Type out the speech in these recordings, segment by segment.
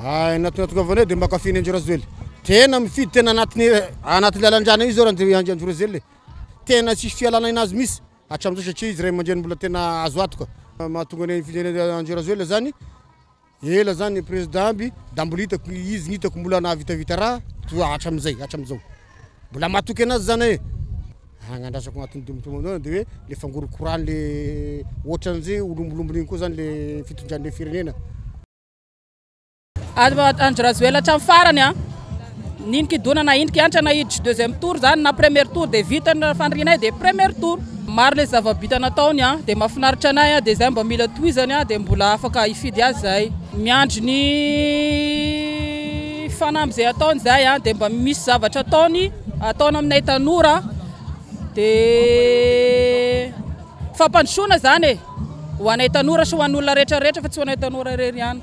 Ay natunatuka vane de makafiny Andjirazoely. Tena mifidy tena anaty lalandrana io zao raha Andjirazoely. Tena tsisy fialana inazy misy. Hatramizao satria izy ray aman-dreny mbola tena azo antoka. Mahatonga ny firenena Andjirazoely zany ela zany président by da mbola hitako izy hitako mbola nahavitavita raha toa hatramizao. Mbola matoky anazy zany e. Agnadrasako agnatin'ny domtomandona de hoe le fangorokorany le ohatran'izay olombolomboliny koa zany le fitondran'ny firenena. Andjirazoely hatramin'ny farany a niniky donana iniky antra nahiditry deuxième tour zany na premier tour de vita ny fandrinay de premier tour. Maro le zava-bita nataony a de mahafinaritra anay a de zay mba mila tohizany a de mbola afaka hifidy azy zay. Miandry ny fanampy zay ataony zay a de mba misy zavatra ataony aminay tanora de fampandrosoana zany e ho anay tanora sy ho an'olona rehetrarehetra fa tsy ho anay tanora rery ihany.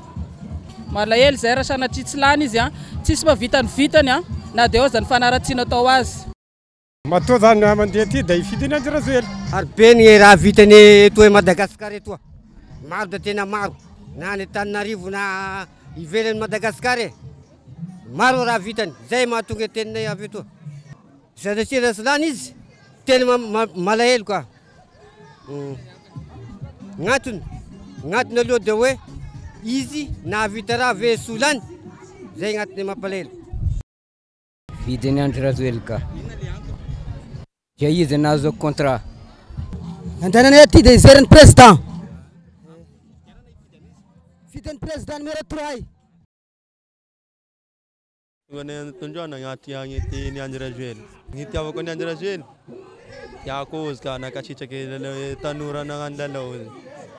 Malahelo zay raha sanatria tsy lany izy a tsisy mavitany vitany a na de oza ny fanaratsiana atao azy. Matoa zany mandeha aty da hifidy ny Andjirazoely. Ary be ny raha vitany eto Madagasikara eto. Maro da tena maro. Na ny Antananarivo na ivelany Madagasikara e. Maro raha vitany. Zay mahatonga teninay avy eto. Satria raha tsy lany izy tena malahelo ka. Gn'antony aloha de hoe izy nahavita raha ve solany. Zay gn'antony mampalahelo. Vidiny Andjirazoely ka. Ja izy nahazo contrat. Antananay aty de izeran'ny président. Vitan'ny président numéro 3. Gny tondrana agnaty agny ny Andjirazoely. Ny tiavako ny Andjirazoely. Tiako ozy ka nakasitraky tanora nagnano lalao.